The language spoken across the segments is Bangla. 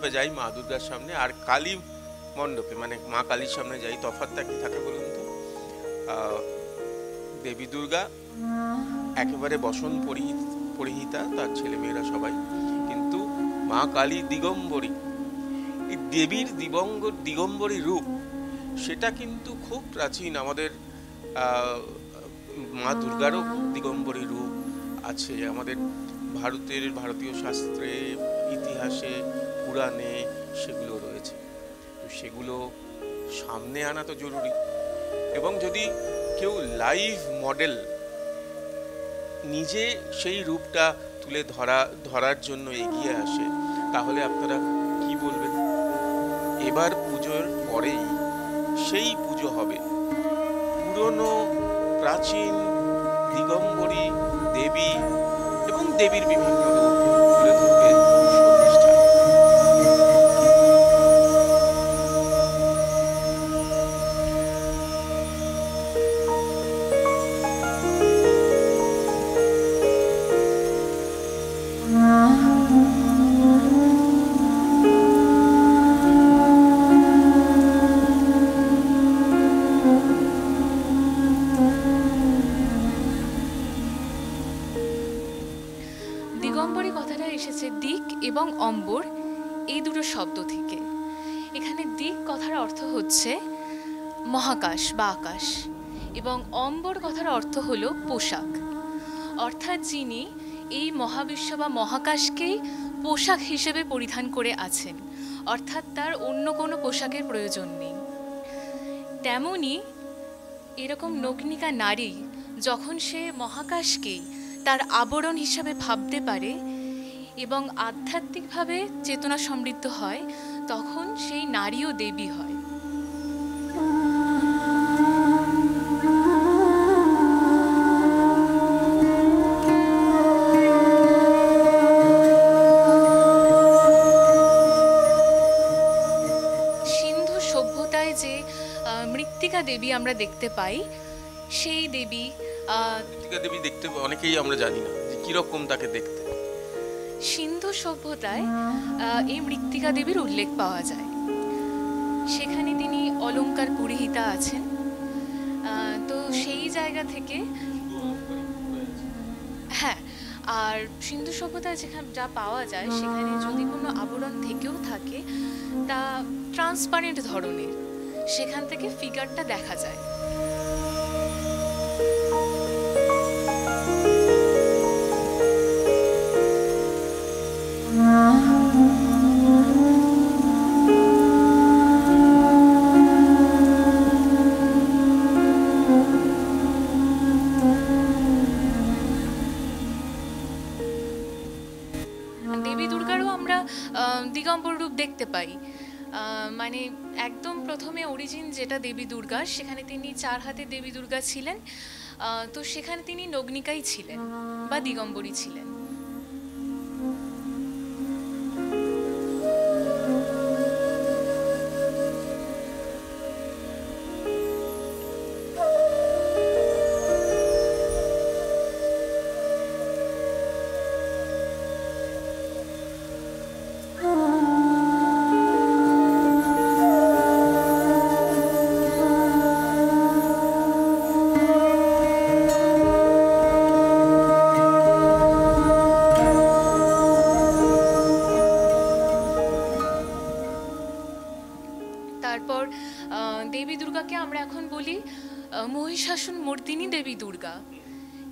মণ্ডপে যাই মা দুর্গার সামনে, আর কালী মণ্ডপে মানে মা কালীর সামনে যাই, তফাৎটা কি থাকে বলুন তো? দেবী দুর্গা একেবারে বসন পরিহিতা, তার ছেলেমেয়েরা সবাই, কিন্তু মা কালী দিগম্বরী। এই দেবীর দিগম্বরী রূপ সেটা কিন্তু খুব প্রাচীন। আমাদের মা দুর্গারও দিগম্বরী রূপ আছে আমাদের ভারতীয় শাস্ত্রে, ইতিহাসে, পুরাণে সেগুলো রয়েছে। তো সেগুলো সামনে আনা তো জরুরি, এবং যদি কেউ লাইভ মডেল নিজে সেই রূপটা তুলে ধরার জন্য এগিয়ে আসে, তাহলে আপনারা কি বলবেন? এবার পুজোর পরেই সেই পুজো হবে পুরনো প্রাচীন দিগম্বরী দেবী এবং দেবীর বিভিন্ন রূপ তুলে ধরবে শর্মিষ্ঠা। দিগম্বরী কথাটা এসেছে দিক এবং অম্বর এই দুটো শব্দ থেকে। এখানে দিক কথার অর্থ হচ্ছে মহাকাশ বা আকাশ, এবং অম্বর কথার অর্থ হলো পোশাক। অর্থাৎ যিনি এই মহাবিশ্ব বা মহাকাশকেই পোশাক হিসেবে পরিধান করে আছেন, অর্থাৎ তার অন্য কোনো পোশাকের প্রয়োজন নেই। তেমনি এরকম নগ্নিকা নারী যখন সে মহাকাশকেই তার আবরণ হিসাবে ভাবতে পারে এবং আধ্যাত্মিকভাবে চেতনা সমৃদ্ধ হয়, তখন সেই নারীও দেবী হয়। সিন্ধু সভ্যতায় যে মৃত্তিকা দেবী আমরা দেখতে পাই, সেই দেবী মৃত্তিকা দেবী দেখতে অনেকেই আমরা জানি না যে কিরকম তাকে দেখতে। সিন্ধু সভ্যতায় এই মৃত্তিকা দেবীর উল্লেখ পাওয়া যায়। সেখানে তিনি অলংকার পরিহিতা আছেন। তো সেই জায়গা থেকে হ্যাঁ, আর সিন্ধু সভ্যতায় যেখানে যা পাওয়া যায় সেখানে যদি কোনো আবরণ থেকেও থাকে তা ট্রান্সপারেন্ট ধরনের, সেখান থেকে ফিগারটা দেখা যায়। দেবী দুর্গারও আমরা দিগম্বর রূপ দেখতে পাই। মানে একদম প্রথমে অরিজিন যেটা দেবী দুর্গা, সেখানে তিনি 4 হাতে দেবী দুর্গা ছিলেন। তো সেখানে তিনি নগ্নিকাই ছিলেন বা দিগম্বরী ছিলেন। তারপর দেবী দুর্গাকে আমরা এখন বলি মহিষাসুর মর্দিনী দেবী দুর্গা।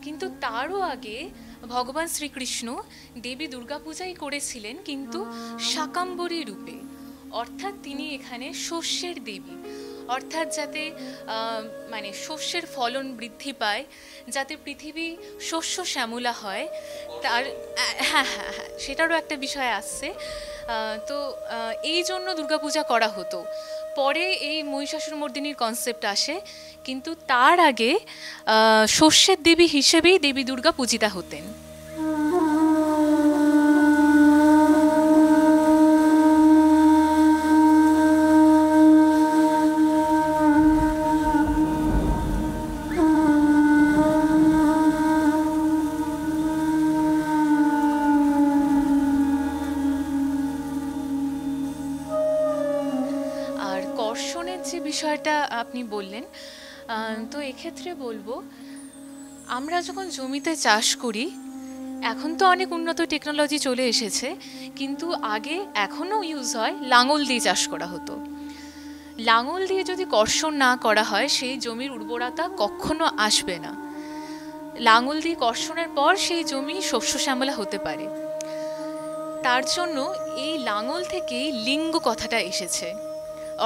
কিন্তু তারও আগে ভগবান শ্রীকৃষ্ণ দেবী দুর্গা পূজাই করেছিলেন, কিন্তু শাকাম্বরী রূপে। অর্থাৎ তিনি এখানে শস্যের দেবী, অর্থাৎ যাতে মানে শস্যের ফলন বৃদ্ধি পায়, যাতে পৃথিবী শস্য শ্যামলা হয়, তার হ্যাঁ হ্যাঁ হ্যাঁ সেটারও একটা বিষয় আসছে। তো এই জন্য দুর্গাপূজা করা হতো। পরে এই মহিষাসুর মর্দিনীর কনসেপ্ট আসে, কিন্তু তার আগে শস্যের দেবী হিসেবেই দেবী দুর্গা পূজিতা হতেন। আপনি বললেন। তো এক্ষেত্রে বলবো, আমরা যখন জমিতে চাষ করি, এখন তো অনেক উন্নত টেকনোলজি চলে এসেছে, কিন্তু আগে এখনও ইউজ হয় লাঙল দিয়ে চাষ করা হতো। লাঙল দিয়ে যদি কর্ষণ না করা হয়, সেই জমির উর্বরতা কখনো আসবে না। লাঙল দিয়ে কর্ষণের পর সেই জমি শস্য শ্যামলা হতে পারে। তার জন্য এই লাঙল থেকেই লিঙ্গ কথাটা এসেছে,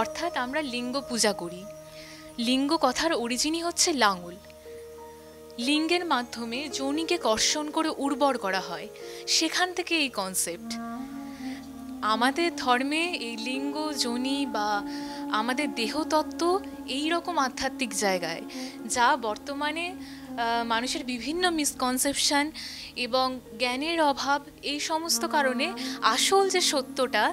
অর্থাৎ আমরা লিঙ্গ পূজা করি। লিঙ্গ কথার অরিজিনই হচ্ছে লাঙল। লিঙ্গের মাধ্যমে যোনিকে কর্ষণ করে উর্বর করা হয়, সেখান থেকে এই কনসেপ্ট। আমাদের ধর্মে এই লিঙ্গ, যোনি বা আমাদের দেহতত্ত্ব এইরকম আধ্যাত্মিক জায়গায়, যা বর্তমানে মানুষের বিভিন্ন মিসকনসেপশন এবং জ্ঞানের অভাব, এই সমস্ত কারণে আসল যে সত্যটা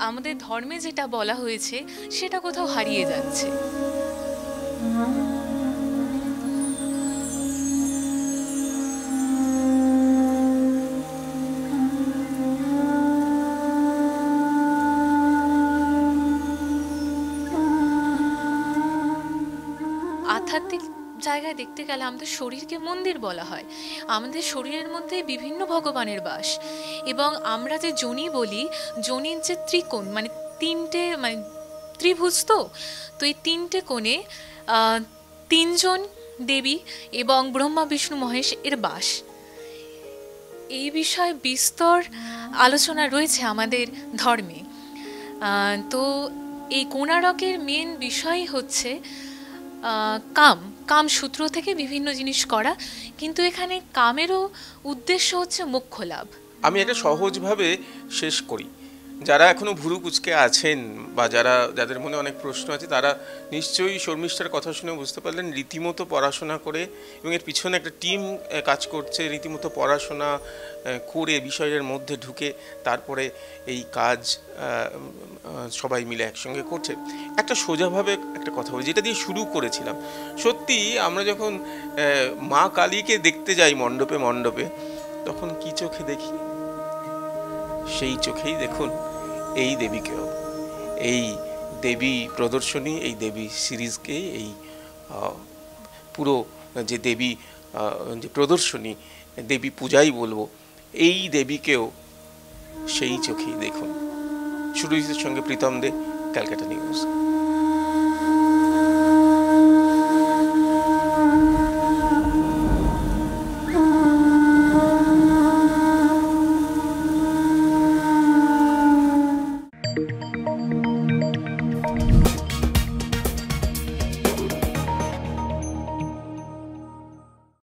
আমাদের ধর্মে যেটা বলা হয়েছে সেটা কোথাও হারিয়ে যাচ্ছে। আধ্যাত্মিক জায়গায় দেখতে গেলে আমাদের শরীরকে মন্দির বলা হয়। আমাদের শরীরের মধ্যে বিভিন্ন ভগবানের বাস, এবং আমরা যে যোনি বলি, যোনির যে ত্রিকোণ, মানে তিনটে, মানে ত্রিভুজ, তো এই তিনটে কোণে তিনজন দেবী এবং ব্রহ্মা, বিষ্ণু, মহেশ এর বাস। এই বিষয়ে বিস্তর আলোচনা রয়েছে আমাদের ধর্মে। তো এই কোণারকের মেন বিষয় হচ্ছে কাম সূত্র থেকে বিভিন্ন জিনিস করা, কিন্তু এখানে কামেরও উদ্দেশ্য হচ্ছে মোক্ষ লাভ। আমি এটা সহজভাবে শেষ করি। যারা এখনো ভুরু কুচকে আছেন বা যাদের মনে অনেক প্রশ্ন আছে, তারা নিশ্চয়ই শর্মিষ্ঠার কথা শুনে বুঝতে পারলেন রীতিমতো পড়াশোনা করে, এবং এর পিছনে একটা টিম কাজ করছে, রীতিমতো পড়াশোনা করে বিষয়ের মধ্যে ঢুকে তারপরে এই কাজ সবাই মিলে একসঙ্গে করছে। একটা সোজাভাবে একটা কথা বলি, যেটা দিয়ে শুরু করেছিলাম। সত্যি আমরা যখন মা কালীকে দেখতে যাই মণ্ডপে মণ্ডপে, তখন কি চোখে দেখি? সেই চোখেই দেখুন এই দেবীকেও, এই দেবী প্রদর্শনী, এই দেবী সিরিজকে, এই পুরো যে দেবী যে প্রদর্শনী, দেবী পূজাই বলবো, এই দেবীকেও সেই চোখেই দেখুন। সুরজিতের সঙ্গে প্রীতম দে, ক্যালকাটা নিউজ।